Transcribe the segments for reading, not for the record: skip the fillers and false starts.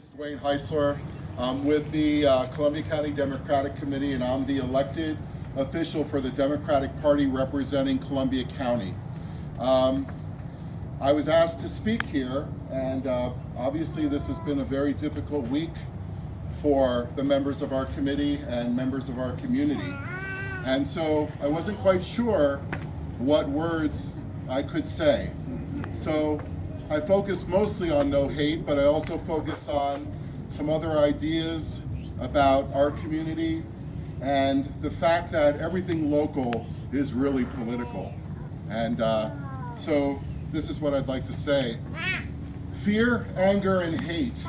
is Dwayne Heisler. I'm with the Columbia County Democratic Committee, and I'm the elected official for the Democratic Party representing Columbia County. I was asked to speak here, and obviously this has been a very difficult week for the members of our committee and members of our community. And so I wasn't quite sure what words I could say. So I focus mostly on no hate, but I also focus on some other ideas about our community and the fact that everything local is really political. And so this is what I'd like to say. Fear, anger, and hate.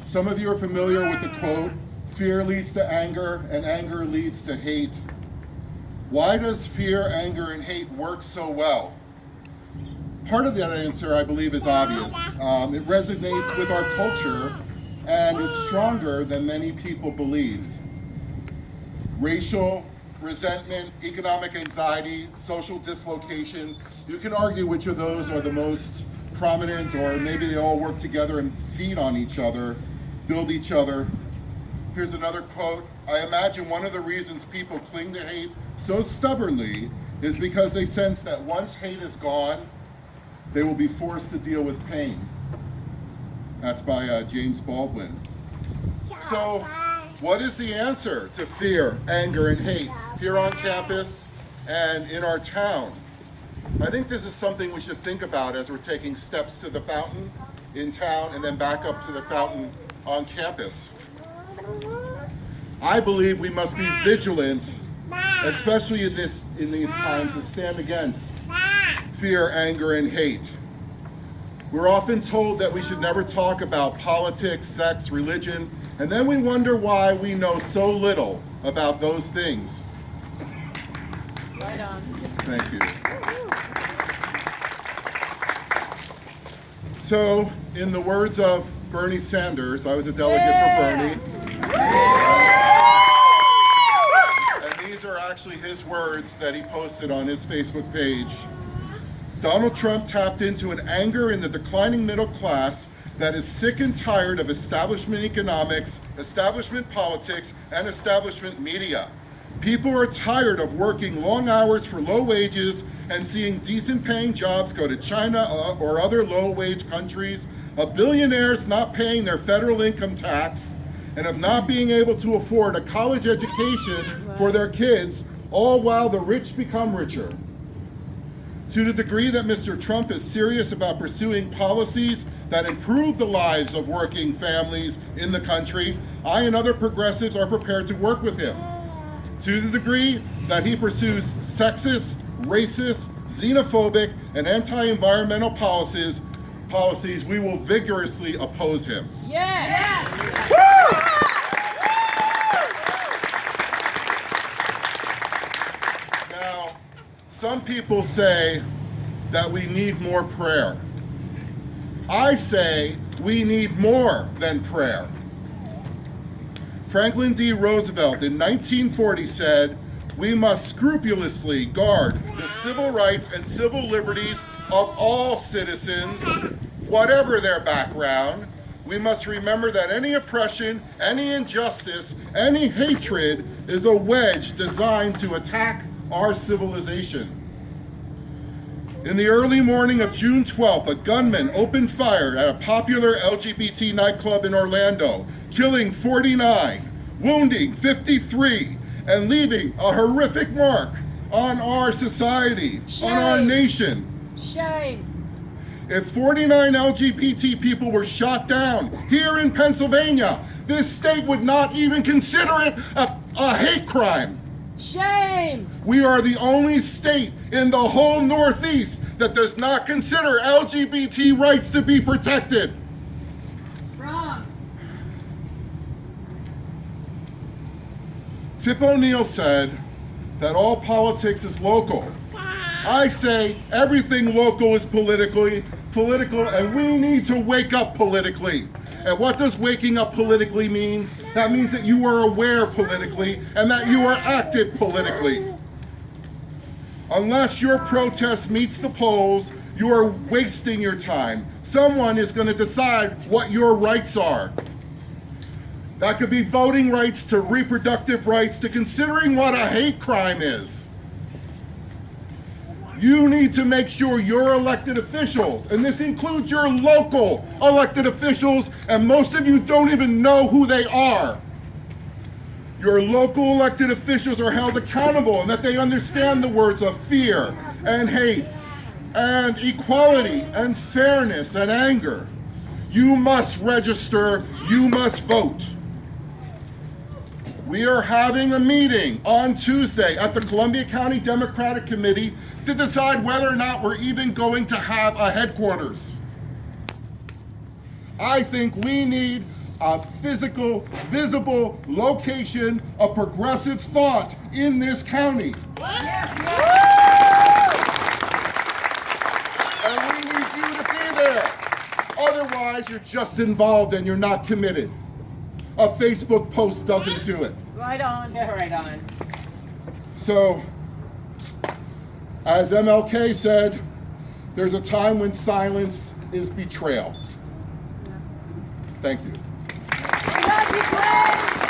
Some of you are familiar with the quote, fear leads to anger and anger leads to hate. Why does fear, anger, and hate work so well? Part of that answer, I believe, is obvious. It resonates with our culture and is stronger than many people believed. Racial resentment, economic anxiety, social dislocation, you can argue which of those are the most prominent, or maybe they all work together and feed on each other, build each other. Here's another quote. I imagine one of the reasons people cling to hate so stubbornly is because they sense that once hate is gone, they will be forced to deal with pain. That's by James Baldwin. So, what is the answer to fear, anger, and hate here on campus and in our town? I think this is something we should think about as we're taking steps to the fountain in town and then back up to the fountain on campus. I believe we must be vigilant, especially in these times, to stand against fear, anger, and hate. We're often told that we should never talk about politics, sex, religion, and then we wonder why we know so little about those things. Right on. Thank you. So, in the words of Bernie Sanders, I was a delegate for Bernie. And these are actually his words that he posted on his Facebook page. Donald Trump tapped into an anger in the declining middle class that is sick and tired of establishment economics, establishment politics, and establishment media. People are tired of working long hours for low wages and seeing decent paying jobs go to China or other low wage countries, of billionaires not paying their federal income tax, and of not being able to afford a college education for their kids, all while the rich become richer. To the degree that Mr. Trump is serious about pursuing policies that improve the lives of working families in the country, I and other progressives are prepared to work with him. To the degree that he pursues sexist, racist, xenophobic, and anti-environmental policies, we will vigorously oppose him. Yes! Now, some people say that we need more prayer. I say we need more than prayer. Franklin D. Roosevelt in 1940 said, "We must scrupulously guard the civil rights and civil liberties of all citizens, whatever their background. We must remember that any oppression, any injustice, any hatred is a wedge designed to attack our civilization." In the early morning of June 12th, a gunman opened fire at a popular LGBT nightclub in Orlando, killing 49, wounding 53, and leaving a horrific mark on our society, on our nation. Shame. If 49 LGBT people were shot down here in Pennsylvania, this state would not even consider it a hate crime. Shame. We are the only state in the whole Northeast that does not consider LGBT rights to be protected. Wrong. Tip O'Neill said that all politics is local. I say everything local is political, and we need to wake up politically. And what does waking up politically mean? That means that you are aware politically and that you are active politically. Unless your protest meets the polls, You are wasting your time. Someone is going to decide what your rights are. That could be voting rights to reproductive rights to considering what a hate crime is. You need to make sure your elected officials, and this includes your local elected officials, and most of you don't even know who they are. Your local elected officials are held accountable and that they understand the words of fear and hate and equality and fairness and anger. You must register, you must vote. We are having a meeting on Tuesday at the Columbia County Democratic Committee to decide whether or not we're even going to have a headquarters. I think we need a physical, visible location of progressive thought in this county. And we need you to be there. Otherwise, you're just involved and you're not committed. A Facebook post doesn't do it. Right on. Yeah, right on. So, as MLK said, there's a time when silence is betrayal. Thank you. We love you, Dwayne.